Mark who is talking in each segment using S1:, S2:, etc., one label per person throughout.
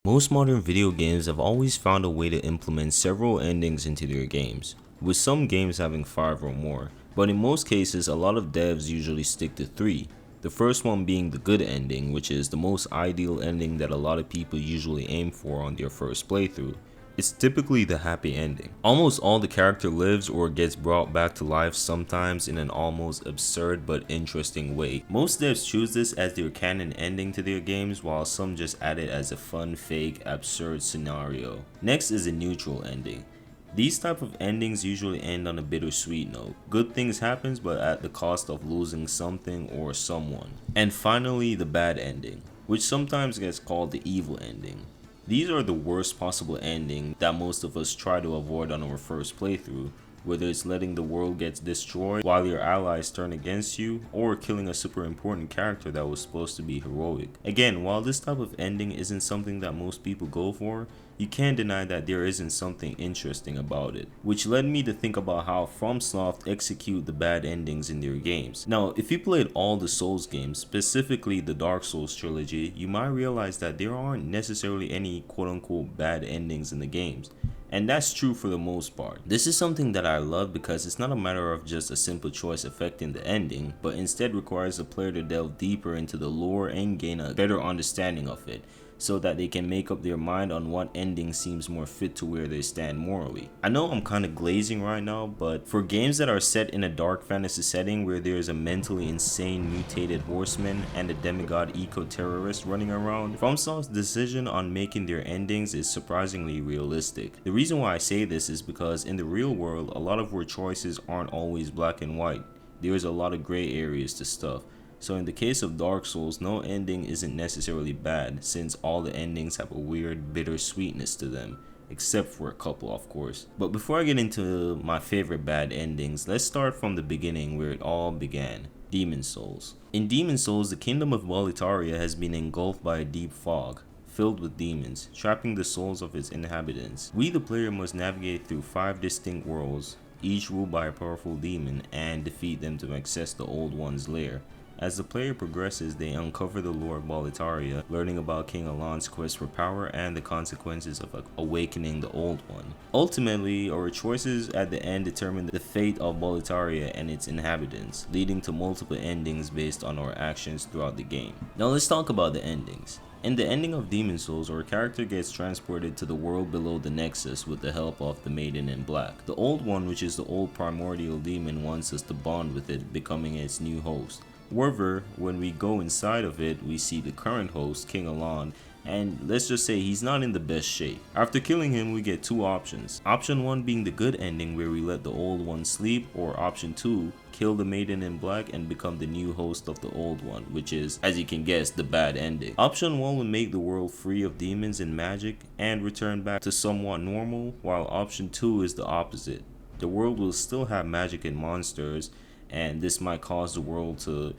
S1: Most modern video games have always found a way to implement several endings into their games, with some games having 5 or more, but in most cases a lot of devs usually stick to 3. The first one being the good ending, which is the most ideal ending that a lot of people usually aim for on their first playthrough. It's typically the happy ending. Almost all the character lives or gets brought back to life, sometimes in an almost absurd but interesting way. Most devs choose this as their canon ending to their games, while some just add it as a fun, fake, absurd scenario. Next is a neutral ending. These type of endings usually end on a bittersweet note. Good things happen, but at the cost of losing something or someone. And finally, the bad ending, which sometimes gets called the evil ending. These are the worst possible ending that most of us try to avoid on our first playthrough, whether it's letting the world get destroyed while your allies turn against you, or killing a super important character that was supposed to be heroic. Again, while this type of ending isn't something that most people go for, you can't deny that there isn't something interesting about it, which led me to think about how Fromsoft execute the bad endings in their games. Now, if you played all the Souls games, specifically the Dark Souls trilogy, you might realize that there aren't necessarily any quote-unquote bad endings in the games. And that's true for the most part. This is something that I love because it's not a matter of just a simple choice affecting the ending, but instead requires the player to delve deeper into the lore and gain a better understanding of it, so that they can make up their mind on what ending seems more fit to where they stand morally. I know I'm kind of glazing right now, but for games that are set in a dark fantasy setting where there is a mentally insane mutated horseman and a demigod eco-terrorist running around, FromSoft's decision on making their endings is surprisingly realistic. The reason why I say this is because in the real world, a lot of our choices aren't always black and white. There is a lot of gray areas to stuff. So in the case of Dark Souls, no ending isn't necessarily bad, since all the endings have a weird bittersweetness to them, except for a couple of course. But before I get into my favorite bad endings, let's start from the beginning where it all began. Demon Souls. In Demon Souls, the kingdom of Boletaria has been engulfed by a deep fog, filled with demons, trapping the souls of its inhabitants. We the player must navigate through 5 distinct worlds, each ruled by a powerful demon, and defeat them to access the Old One's lair. As the player progresses, they uncover the lore of Boletaria, learning about King Alon's quest for power and the consequences of awakening the Old One. Ultimately, our choices at the end determine the fate of Boletaria and its inhabitants, leading to multiple endings based on our actions throughout the game. Now let's talk about the endings. In the ending of Demon Souls, our character gets transported to the world below the Nexus with the help of the Maiden in Black. The Old One, which is the old primordial demon, wants us to bond with it, becoming its new host. However, when we go inside of it, we see the current host, King Alon, and let's just say he's not in the best shape. After killing him, we get 2 options. Option 1 being the good ending where we let the Old One sleep, or option 2, kill the Maiden in Black and become the new host of the Old One, which is, as you can guess, the bad ending. Option 1 will make the world free of demons and magic and return back to somewhat normal, while option 2 is the opposite. The world will still have magic and monsters, and this might cause the world to,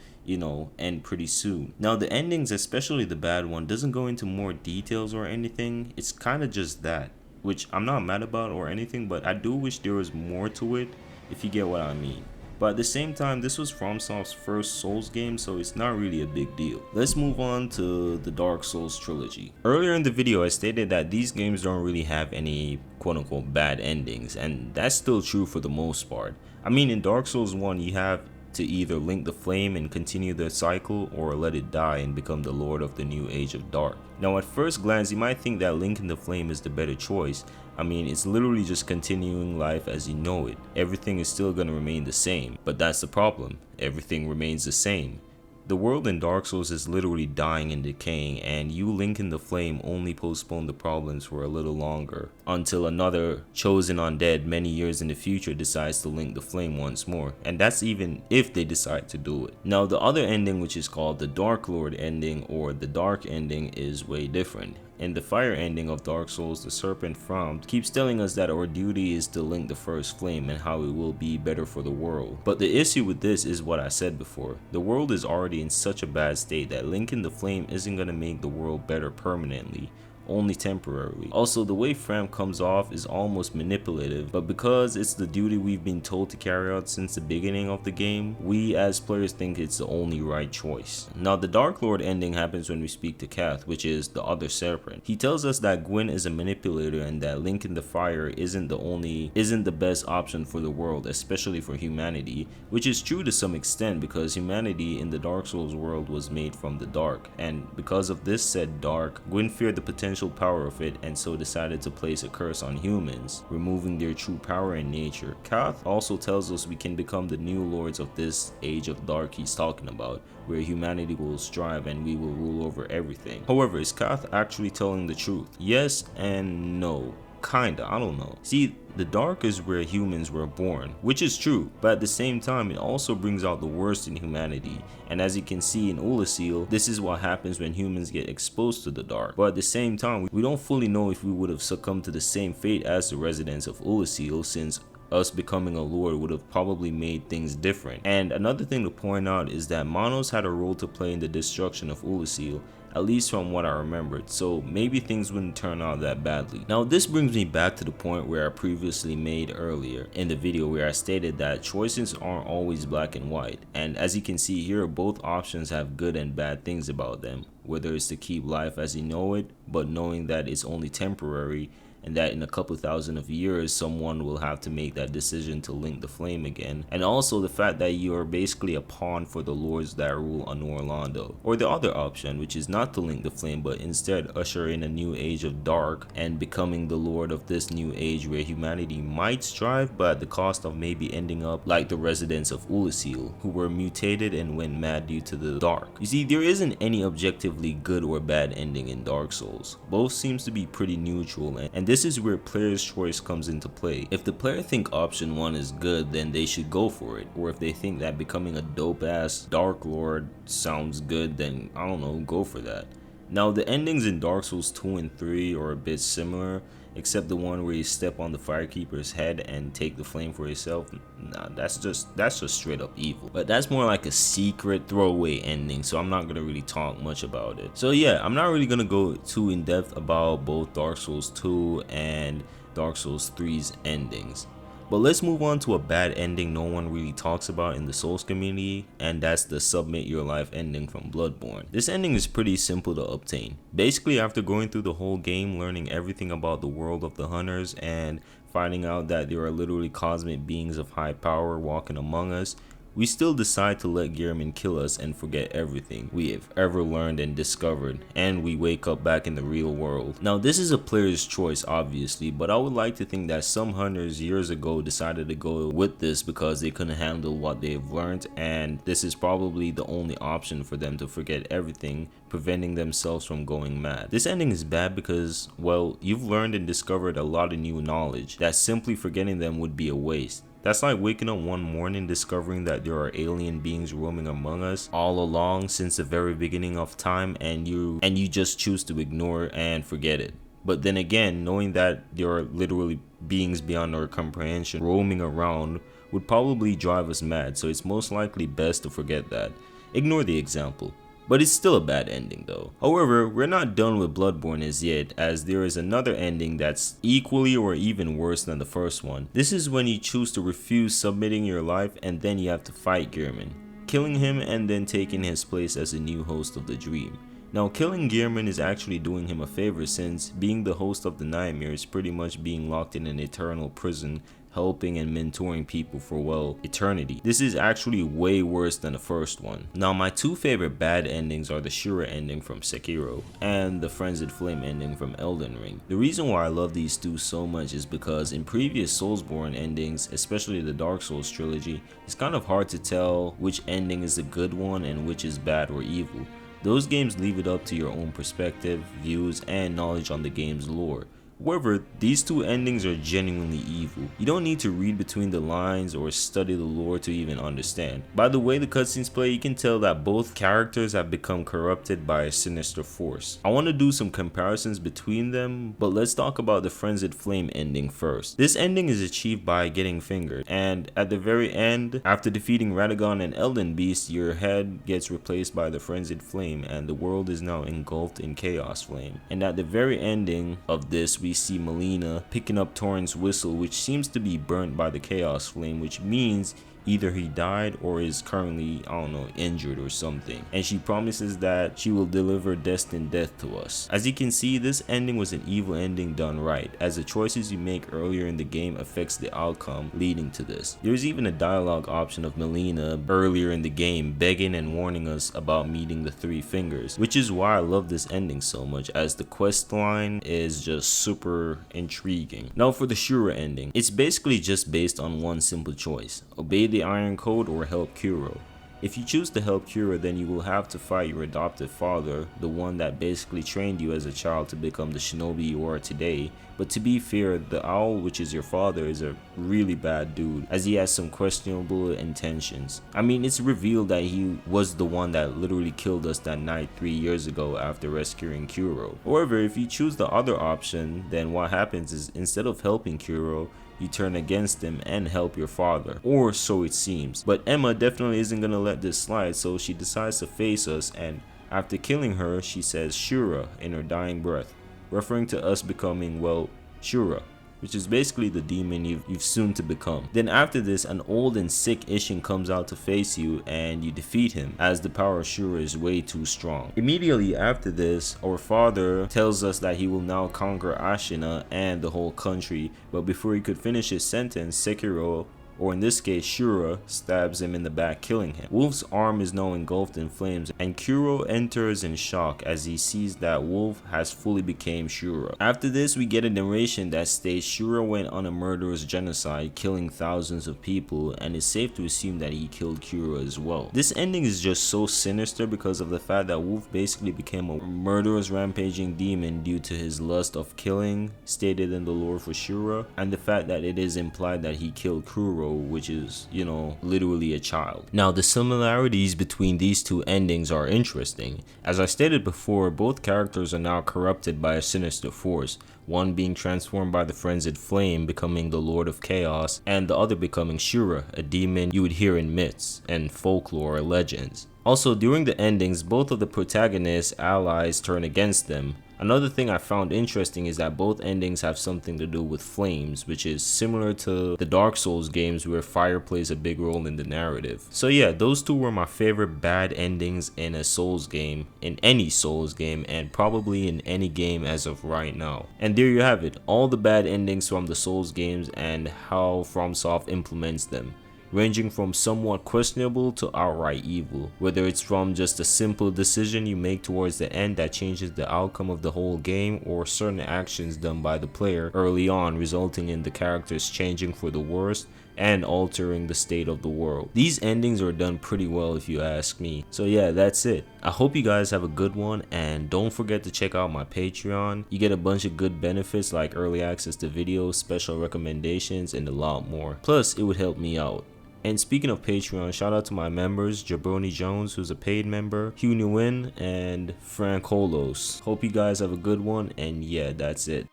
S1: end pretty soon. Now the endings, especially the bad one, doesn't go into more details or anything. It's kind of just that, which I'm not mad about or anything, but I do wish there was more to it, if you get what I mean. But at the same time, this was FromSoft's first Souls game, so it's not really a big deal. Let's move on to the Dark Souls trilogy. Earlier in the video, I stated that these games don't really have any quote-unquote bad endings, and that's still true for the most part. I mean, in Dark Souls 1, you have to either link the flame and continue the cycle, or let it die and become the Lord of the New Age of Dark. Now at first glance, you might think that linking the flame is the better choice. I mean, it's literally just continuing life as you know it. Everything is still gonna remain the same, but that's the problem. Everything remains the same. The world in Dark Souls is literally dying and decaying, and you linking the flame only postpone the problems for a little longer, until another chosen undead many years in the future decides to link the flame once more, and that's even if they decide to do it. Now the other ending, which is called the Dark Lord ending or the Dark ending, is way different. In the fire ending of Dark Souls, the Serpent Frowned keeps telling us that our duty is to link the first flame and how it will be better for the world. But the issue with this is what I said before. The world is already in such a bad state that linking the flame isn't going to make the world better permanently. only temporarily. Also, the way Fram comes off is almost manipulative, but because it's the duty we've been told to carry out since the beginning of the game, we as players think it's the only right choice. Now, the Dark Lord ending happens when we speak to Kath, which is the other serpent. He tells us that Gwyn is a manipulator and that Link in the Fire isn't the best option for the world, especially for humanity, which is true to some extent because humanity in the Dark Souls world was made from the dark, and because of this said dark, Gwyn feared the potential power of it and so decided to place a curse on humans, removing their true power and nature. Kath also tells us we can become the new lords of this age of dark he's talking about, where humanity will strive and we will rule over everything. However, is Kath actually telling the truth? Yes and no. Kinda, I don't know. See, the dark is where humans were born, which is true, but at the same time it also brings out the worst in humanity, and as you can see in Ulasil, this is what happens when humans get exposed to the dark. But at the same time, we don't fully know if we would have succumbed to the same fate as the residents of Ulasil, since us becoming a lord would have probably made things different. And another thing to point out is that Manos had a role to play in the destruction of Ulasil, at least from what I remembered, so maybe things wouldn't turn out that badly. Now this brings me back to the point where I previously made earlier in the video where I stated that choices aren't always black and white, and as you can see here, both options have good and bad things about them, whether it's to keep life as you know it, but knowing that it's only temporary, and that in a couple thousand of years someone will have to make that decision to link the flame again, and also the fact that you are basically a pawn for the lords that rule Anor Londo. Or the other option, which is not to link the flame but instead usher in a new age of dark and becoming the lord of this new age where humanity might strive but at the cost of maybe ending up like the residents of Ulasil, who were mutated and went mad due to the dark. You see, there isn't any objectively good or bad ending in Dark Souls. Both seems to be pretty neutral, and this is where player's choice comes into play. If the player think option 1 is good, then they should go for it, or if they think that becoming a dope ass Dark Lord sounds good, then I don't know, go for that. Now the endings in Dark Souls 2 and 3 are a bit similar, except the one where you step on the Firekeeper's head and take the flame for yourself. Nah, that's just straight up evil. But that's more like a secret throwaway ending, so I'm not gonna really talk much about it. So yeah, I'm not really gonna go too in depth about both Dark Souls 2 and Dark Souls 3's endings. But let's move on to a bad ending no one really talks about in the Souls community, and that's the submit your life ending from Bloodborne. This ending is pretty simple to obtain. Basically, after going through the whole game, learning everything about the world of the hunters, and finding out that there are literally cosmic beings of high power walking among us, we still decide to let Gehrman kill us and forget everything we have ever learned and discovered, and we wake up back in the real world. Now this is a player's choice obviously, but I would like to think that some hunters years ago decided to go with this because they couldn't handle what they have learned, and this is probably the only option for them to forget everything, preventing themselves from going mad. This ending is bad because, well, you've learned and discovered a lot of new knowledge that simply forgetting them would be a waste. That's like waking up one morning discovering that there are alien beings roaming among us all along since the very beginning of time, and you just choose to ignore and forget it. But then again, knowing that there are literally beings beyond our comprehension roaming around would probably drive us mad, so it's most likely best to forget that. Ignore the example. But it's still a bad ending though. However, we're not done with Bloodborne as yet, as there is another ending that's equally or even worse than the first one. This is when you choose to refuse submitting your life and then you have to fight Gehrman, killing him and then taking his place as the new host of the dream. Now killing Gehrman is actually doing him a favor, since being the host of the nightmare is pretty much being locked in an eternal prison, helping and mentoring people for, well, eternity. This is actually way worse than the first one. Now my two favorite bad endings are the Shura ending from Sekiro and the Frenzied Flame ending from Elden Ring. The reason why I love these two so much is because in previous Soulsborne endings, especially the Dark Souls trilogy, it's kind of hard to tell which ending is a good one and which is bad or evil. Those games leave it up to your own perspective, views, and knowledge on the game's lore, However, these two endings are genuinely evil. You don't need to read between the lines or study the lore to even understand. By the way the cutscenes play, you can tell that both characters have become corrupted by a sinister force. I want to do some comparisons between them, but let's talk about the Frenzied Flame ending first. This ending is achieved by getting fingered, and at the very end, after defeating Radagon and Elden Beast, your head gets replaced by the Frenzied Flame and the world is now engulfed in Chaos Flame. And at the very ending of this, we see Melina picking up Torrent's whistle, which seems to be burnt by the Chaos Flame, which means either he died or is currently, I don't know, injured or something. And she promises that she will deliver destined death to us. As you can see, this ending was an evil ending done right, as the choices you make earlier in the game affects the outcome leading to this. There's even a dialogue option of Melina earlier in the game begging and warning us about meeting the three fingers, which is why I love this ending so much, as the quest line is just super intriguing. Now for the Shura ending, it's basically just based on one simple choice: obey the Iron Code or help Kuro. If you choose to help Kuro, then you will have to fight your adopted father, the one that basically trained you as a child to become the shinobi you are today. But to be fair, the owl, which is your father, is a really bad dude, as he has some questionable intentions. I mean, it's revealed that he was the one that literally killed us that night 3 years ago after rescuing Kuro. However, if you choose the other option, then what happens is, instead of helping Kuro, you turn against him and help your father, or so it seems. But Emma definitely isn't gonna let this slide, so she decides to face us, and after killing her, she says Shura in her dying breath, referring to us becoming, well, Shura, which is basically the demon you've soon to become. Then after this, an old and sick Ishin comes out to face you, and you defeat him, as the power of Shura is way too strong. Immediately after this, our father tells us that he will now conquer Ashina and the whole country, but before he could finish his sentence, Sekiro, or in this case Shura, stabs him in the back, killing him. Wolf's arm is now engulfed in flames, and Kuro enters in shock as he sees that Wolf has fully become Shura. After this, we get a narration that states Shura went on a murderous genocide, killing thousands of people, and it's safe to assume that he killed Kuro as well. This ending is just so sinister because of the fact that Wolf basically became a murderous rampaging demon due to his lust of killing, stated in the lore for Shura, and the fact that it is implied that he killed Kuro, which is, you know, literally a child. Now, the similarities between these two endings are interesting. As I stated before, both characters are now corrupted by a sinister force, one being transformed by the Frenzied Flame, becoming the Lord of Chaos, and the other becoming Shura, a demon you would hear in myths and folklore or legends. Also, during the endings, both of the protagonists' allies turn against them. Another thing I found interesting is that both endings have something to do with flames, which is similar to the Dark Souls games where fire plays a big role in the narrative. So yeah, those two were my favorite bad endings in a Souls game, in any Souls game, and probably in any game as of right now. And there you have it, all the bad endings from the Souls games and how Fromsoft implements them, ranging from somewhat questionable to outright evil, whether it's from just a simple decision you make towards the end that changes the outcome of the whole game, or certain actions done by the player early on resulting in the characters changing for the worst and altering the state of the world. These endings are done pretty well if you ask me. So yeah, that's it. I hope you guys have a good one, and don't forget to check out my Patreon. You get a bunch of good benefits like early access to videos, special recommendations, and a lot more. Plus, it would help me out. And speaking of Patreon, shout out to my members, Jabroni Jones, who's a paid member, Hugh Nguyen, and Frank Holos. Hope you guys have a good one, and yeah, that's it.